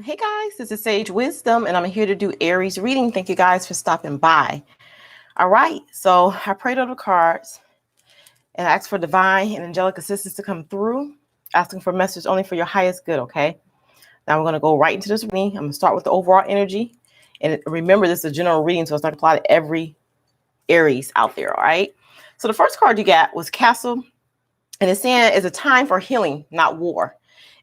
Hey guys, this is Sage Wisdom, and I'm here to do Aries reading. Thank you guys for stopping by. All right, so I prayed over the cards and I asked for divine and angelic assistance to come through, asking for a message only for your highest good, okay? Now we're going to go right into this reading. I'm going to start with the overall energy. And remember, this is a general reading, so it's not going to apply to every Aries out there, all right? So the first card you got was Castle, and it's saying it's a time for healing, not war.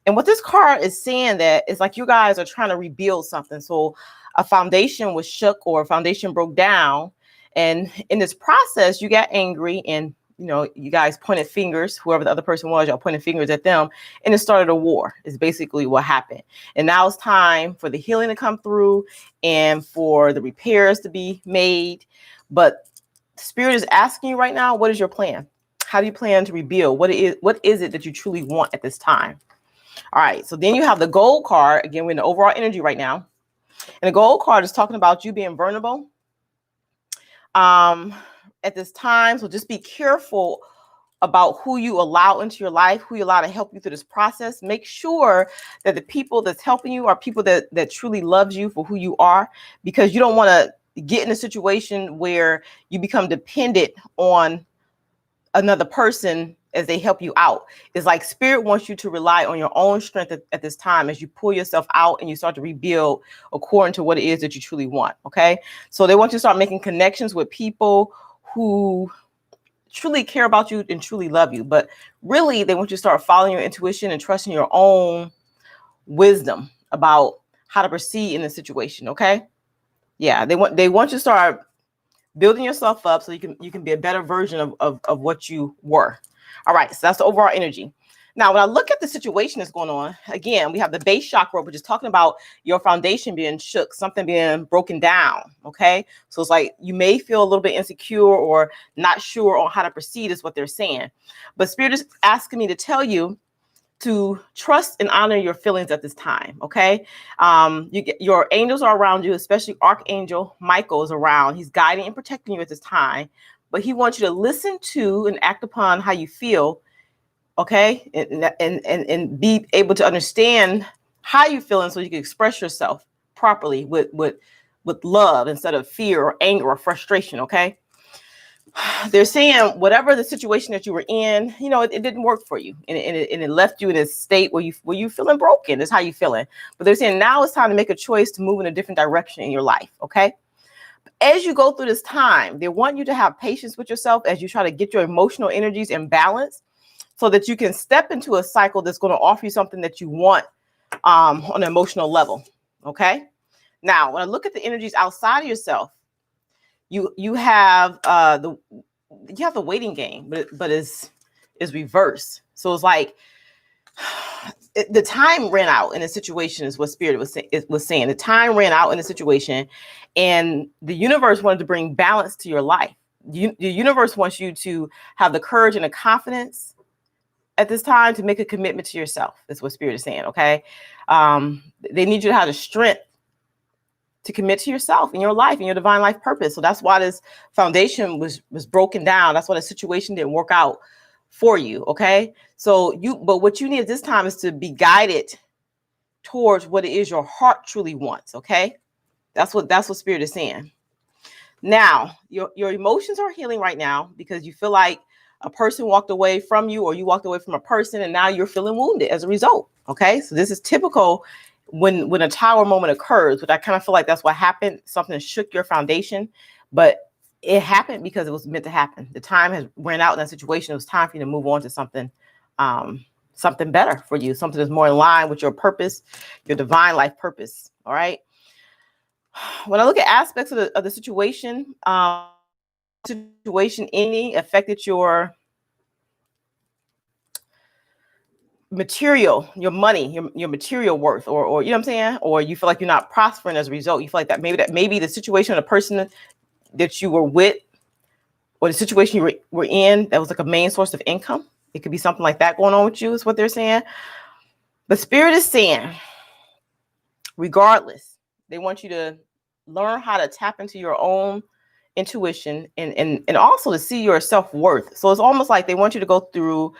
And what this card is saying that is like you guys are trying to rebuild something. So a foundation was shook or a foundation broke down. And in this process, you got angry and, you guys pointed fingers, whoever the other person was, y'all pointed fingers at them. And it started a war is basically what happened. And now it's time for the healing to come through and for the repairs to be made. But Spirit is asking you right now, what is your plan? How do you plan to rebuild? What is it that you truly want at this time? All right, so then you have the gold card. Again, we're in the overall energy right now. And the gold card is talking about you being vulnerable at this time. So just be careful about who you allow into your life, who you allow to help you through this process. Make sure that the people that's helping you are people that truly loves you for who you are, because you don't want to get in a situation where you become dependent on another person as they help you out. It's like Spirit wants you to rely on your own strength at this time as you pull yourself out and you start to rebuild according to what it is that you truly want. Okay. So they want you to start making connections with people who truly care about you and truly love you. But really, they want you to start following your intuition and trusting your own wisdom about how to proceed in the situation. Okay. Yeah. They want you to start building yourself up so you can be a better version of what you were. All right, so that's the overall energy. Now, when I look at the situation that's going on, again, we have the base chakra, which is talking about your foundation being shook, something being broken down, okay? So it's like you may feel a little bit insecure or not sure on how to proceed is what they're saying. But Spirit is asking me to tell you to trust and honor your feelings at this time, okay? Your angels are around you, especially Archangel Michael is around. He's guiding and protecting you at this time, but he wants you to listen to and act upon how you feel, okay? And be able to understand how you're feeling so you can express yourself properly with love instead of fear or anger or frustration, okay? They're saying whatever the situation that you were in, it didn't work for you, and it left you in a state where you feeling broken. That's how you feeling. But they're saying now it's time to make a choice to move in a different direction in your life. Okay. As you go through this time, they want you to have patience with yourself as you try to get your emotional energies in balance, so that you can step into a cycle that's going to offer you something that you want on an emotional level. Okay. Now, when I look at the energies outside of yourself, you have the waiting game, but is reversed. So it's like the time ran out in a situation is what Spirit was saying. The time ran out in a situation, and the universe wanted to bring balance to your life. The universe wants you to have the courage and the confidence at this time to make a commitment to yourself. That's what Spirit is saying. Okay, they need you to have the strength to commit to yourself and your life and your divine life purpose. So that's why this foundation was broken down. That's why the situation didn't work out for you. Okay. So but what you need at this time is to be guided towards what it is your heart truly wants. Okay. That's what Spirit is saying. Now, your emotions are healing right now because you feel like a person walked away from you, or you walked away from a person, and now you're feeling wounded as a result. Okay. So this is typical when a tower moment occurs, which I kind of feel like that's what happened. Something shook your foundation, but it happened because it was meant to happen. The time has ran out in that situation. It was time for you to move on to something better for you, something that's more in line with your purpose, your divine life purpose. All right. When I look at aspects of the situation, any affected your material, your money, your material worth, or you know what I'm saying, or you feel like you're not prospering as a result. You feel like that maybe the situation of the person that you were with, or the situation you were in, that was like a main source of income. It could be something like that going on with you, is what they're saying. But Spirit is saying, regardless, they want you to learn how to tap into your own intuition and also to see your self-worth. So it's almost like they want you to go through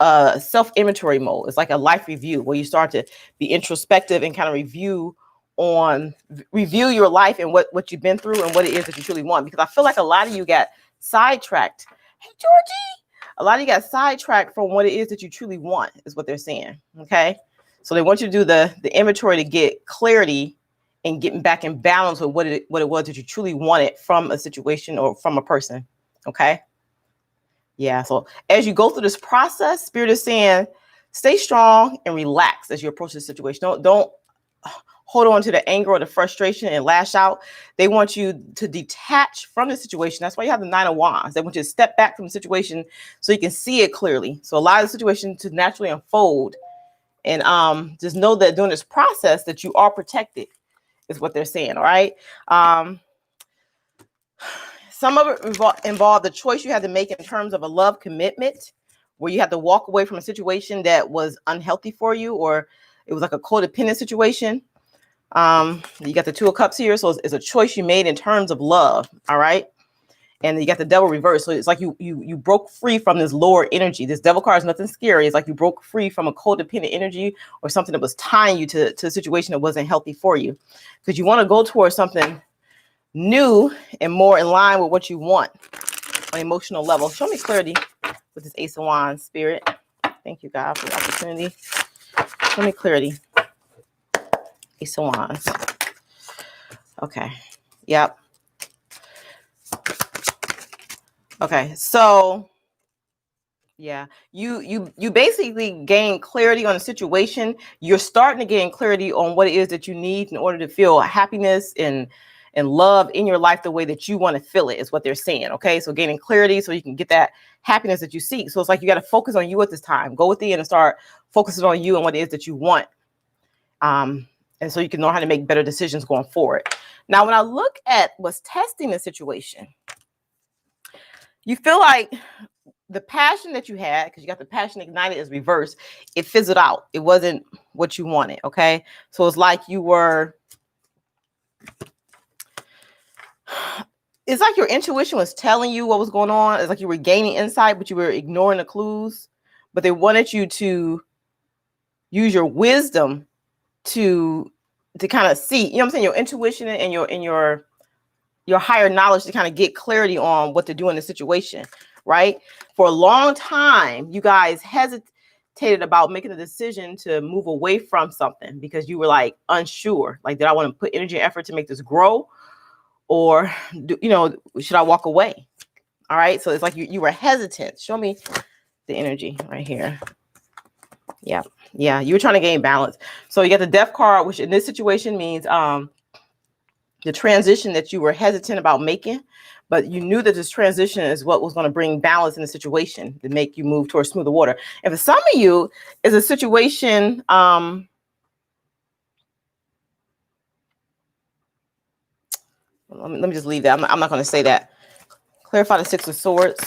self-inventory mode. It's like a life review where you start to be introspective and kind of review your life and what you've been through and what it is that you truly want. Because I feel like a lot of you got sidetracked. Hey, Georgie. A lot of you got sidetracked from what it is that you truly want, is what they're saying. Okay. So they want you to do the inventory to get clarity and getting back in balance with what it was that you truly wanted from a situation or from a person. Okay. Yeah. So as you go through this process, Spirit is saying, stay strong and relax as you approach the situation. Don't hold on to the anger or the frustration and lash out. They want you to detach from the situation. That's why you have the 9 of Wands. They want you to step back from the situation so you can see it clearly. So allow the situation to naturally unfold. And just know that during this process that you are protected, is what they're saying. All right. Some of it involve the choice you had to make in terms of a love commitment, where you had to walk away from a situation that was unhealthy for you, or it was like a codependent situation. You got the 2 of Cups here. So it's a choice you made in terms of love. All right. And you got the Devil reverse. So it's like you broke free from this lower energy. This Devil card is nothing scary. It's like you broke free from a codependent energy or something that was tying you to a situation that wasn't healthy for you, because you want to go towards something new and more in line with what you want on an emotional level. Show me clarity with this Ace of Wands, Spirit. Thank you, God, for the opportunity. Show me clarity. Ace of Wands. Okay. Yep. Okay. So yeah, you basically gain clarity on the situation. You're starting to gain clarity on what it is that you need in order to feel happiness and love in your life the way that you want to feel it, is what they're saying. Okay, so gaining clarity so you can get that happiness that you seek. So it's like you got to focus on you at this time. Go within and start focusing on you and what it is that you want. And so you can know how to make better decisions going forward. Now, when I look at what's testing the situation, you feel like the passion that you had, because you got the passion ignited, is reversed. It fizzled out. It wasn't what you wanted. Okay. So it's like it's like your intuition was telling you what was going on. It's like you were gaining insight, but you were ignoring the clues. But they wanted you to use your wisdom to kind of see, you know what I'm saying, your intuition and your higher knowledge to kind of get clarity on what to do in the situation. Right? For a long time, you guys hesitated about making a decision to move away from something because you were like unsure. Like, did I want to put energy and effort to make this grow, or should I walk away? All right. So it's like you were hesitant. Show me the energy right here. Yeah. Yeah. You were trying to gain balance. So you got the Death card, which in this situation means the transition that you were hesitant about making, but you knew that this transition is what was going to bring balance in the situation to make you move towards smoother water. And for some of you, is a situation, let me just leave that. I'm not going to say that. Clarify the 6 of Swords.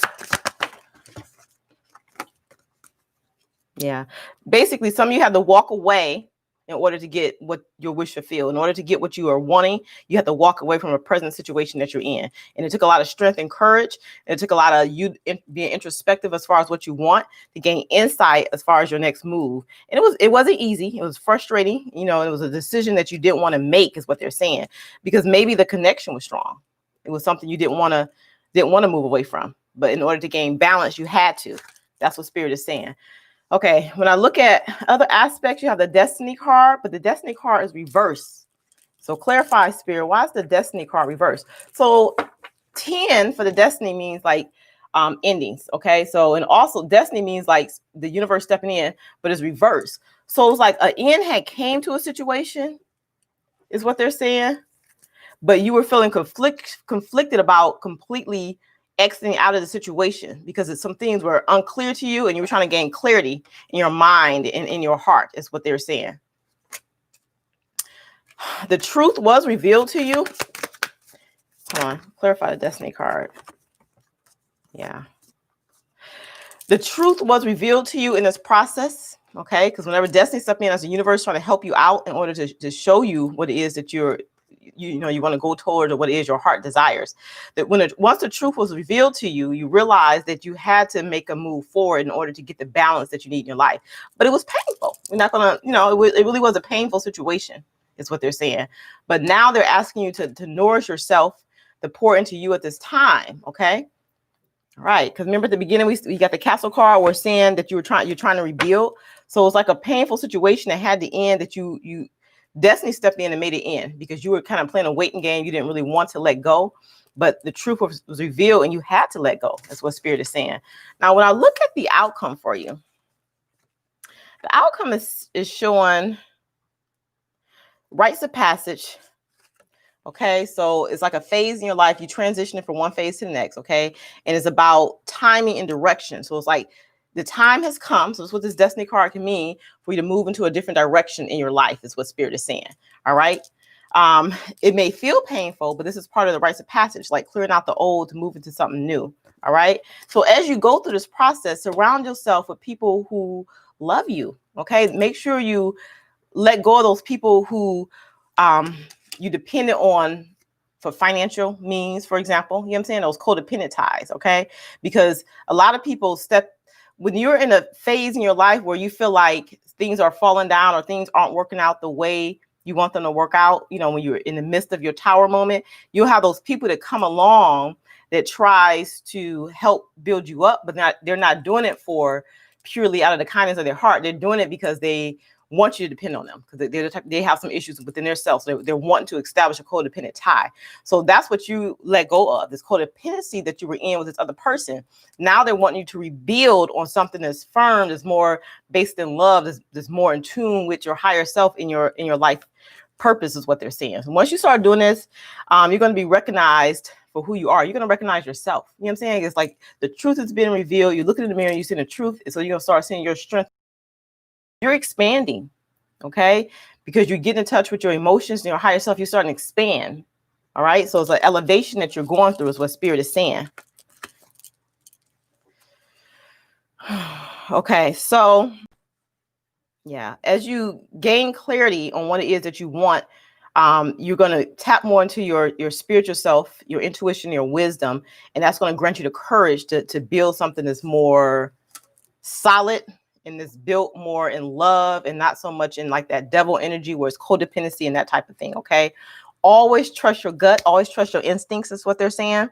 Yeah. Basically, some of you have to walk away in order to get what your wish fulfilled. In order to get what you are wanting, you have to walk away from a present situation that you're in. And it took a lot of strength and courage. And it took a lot of you being introspective as far as what you want to gain insight as far as your next move. And it wasn't easy. It was frustrating. It was a decision that you didn't want to make, is what they're saying, because maybe the connection was strong. It was something you didn't want to move away from. But in order to gain balance, you had to. That's what Spirit is saying. Okay, when I look at other aspects, you have the Destiny card, but the Destiny card is reversed. So clarify, Spirit, why is the Destiny card reversed? So 10 for the Destiny means like endings, okay? So, and also Destiny means like the universe stepping in, but it's reversed. So it's like an end had came to a situation, is what they're saying, but you were feeling conflicted about completely exiting out of the situation because some things were unclear to you and you were trying to gain clarity in your mind and in your heart, is what they're saying. The truth was revealed to you. Hold on, clarify the Destiny card. Yeah. The truth was revealed to you in this process, okay? Because whenever Destiny steps in as a universe trying to help you out in order to show you what it is that you're you want to go toward, or what it is your heart desires. That once the truth was revealed to you, you realized that you had to make a move forward in order to get the balance that you need in your life. But it was painful. We're not gonna, it really was a painful situation, is what they're saying. But now they're asking you to nourish yourself, to pour into you at this time. Okay. Right, because remember at the beginning we got the castle card. We're saying that you're trying to rebuild. So it's like a painful situation that had to end, that you Destiny stepped in and made it end, because you were kind of playing a waiting game. You didn't really want to let go, but the truth was revealed and you had to let go. That's what Spirit is saying. Now, when I look at the outcome for you, the outcome is showing rites of passage. Okay, so it's like a phase in your life. You transitioning from one phase to the next. Okay, and it's about timing and direction. So it's like the time has come. So that's what this destiny card can mean, for you to move into a different direction in your life, is what Spirit is saying. All right. It may feel painful, but this is part of the rites of passage, like clearing out the old to move into something new. All right. So as you go through this process, surround yourself with people who love you. Okay, make sure you let go of those people who you depended on for financial means, for example. You know what I'm saying? Those codependent ties. Okay, because a lot of people when you're in a phase in your life where you feel like things are falling down, or things aren't working out the way you want them to work out, when you're in the midst of your tower moment, you'll have those people that come along that tries to help build you up, but they're not doing it for purely out of the kindness of their heart. They're doing it because they want you to depend on them, because they have some issues within themselves. They're wanting to establish a codependent tie. So that's what you let go of, this codependency that you were in with this other person. Now they're wanting you to rebuild on something that's firm, that's more based in love, that's more in tune with your higher self in your life purpose, is what they're saying. So once you start doing this, you're going to be recognized for who you are. You're going to recognize yourself. You know what I'm saying? It's like the truth is being revealed. You look in the mirror, you see the truth. So you're going to start seeing your strength. You're expanding, okay? Because you get in touch with your emotions and your higher self, you're starting to expand. All right. So it's an elevation that you're going through, is what Spirit is saying. Okay. So yeah, as you gain clarity on what it is that you want, you're going to tap more into your spiritual self, your intuition, your wisdom, and that's going to grant you the courage to build something that's more solid, and that's built more in love, and not so much in like that devil energy where it's codependency and that type of thing. Okay. Always trust your gut. Always trust your instincts, is what they're saying.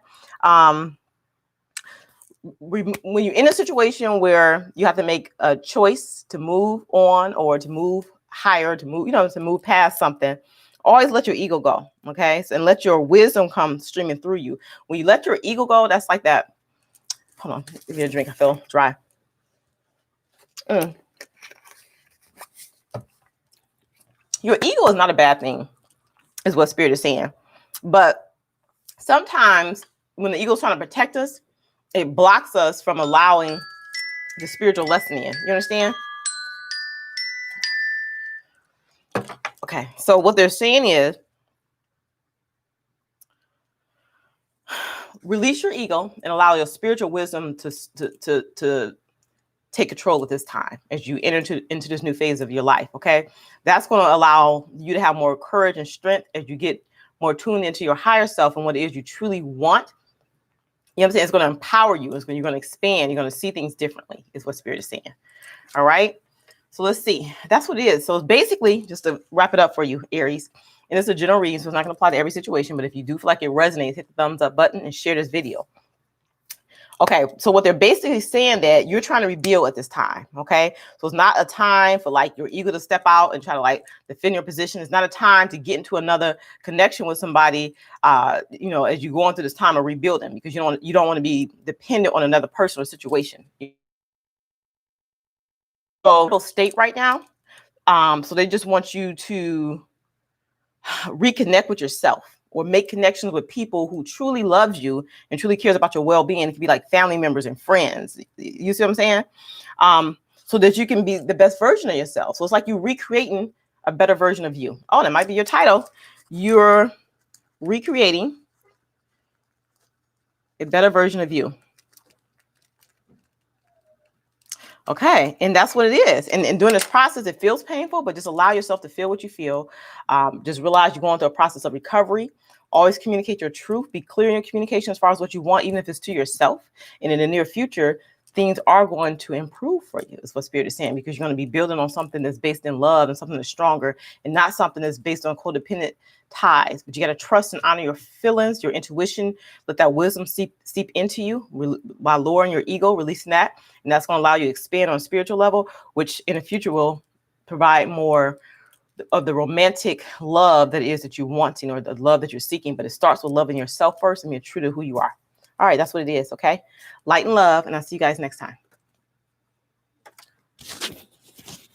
When you're in a situation where you have to make a choice to move on, or to move higher, to move past something, always let your ego go. Okay. So, and let your wisdom come streaming through you. When you let your ego go, that's like that. Hold on. Give me a drink. I feel dry. Your ego is not a bad thing, is what Spirit is saying. But sometimes when the ego is trying to protect us, it blocks us from allowing the spiritual lesson in. You understand? Okay. So what they're saying is, release your ego and allow your spiritual wisdom to take control at this time as you enter into this new phase of your life. Okay. That's going to allow you to have more courage and strength as you get more tuned into your higher self and what it is you truly want. You know what I'm saying? It's going to empower you. You're going to expand. You're going to see things differently, is what Spirit is saying. All right. So let's see. That's what it is. So it's basically, just to wrap it up for you, Aries, and it's a general reading, so it's not going to apply to every situation, but if you do feel like it resonates, hit the thumbs up button and share this video. Okay, so what they're basically saying, that you're trying to rebuild at this time. Okay, so it's not a time for like your ego to step out and try to like defend your position. It's not a time to get into another connection with somebody, as you go into this time of rebuilding, because you don't want to be dependent on another person or situation. So state right now. So they just want you to reconnect with yourself, or make connections with people who truly loves you and truly cares about your well-being. It can be like family members and friends. You see what I'm saying? So that you can be the best version of yourself. So it's like you're recreating a better version of you. Oh, that might be your title. You're recreating a better version of you. Okay, and that's what it is. And during this process, it feels painful, but just allow yourself to feel what you feel. Just realize you're going through a process of recovery. Always communicate your truth. Be clear in your communication as far as what you want, even if it's to yourself. And in the near future, things are going to improve for you, is what Spirit is saying, because you're going to be building on something that's based in love and something that's stronger, and not something that's based on codependent ties. But you got to trust and honor your feelings, your intuition. Let that wisdom seep into you while lowering your ego, releasing that. And that's going to allow you to expand on a spiritual level, which in the future will provide more of the romantic love that it is that you're wanting, or the love that you're seeking. But it starts with loving yourself first and being true to who you are. All right, that's what it is. Okay. Light and love. And I'll see you guys next time.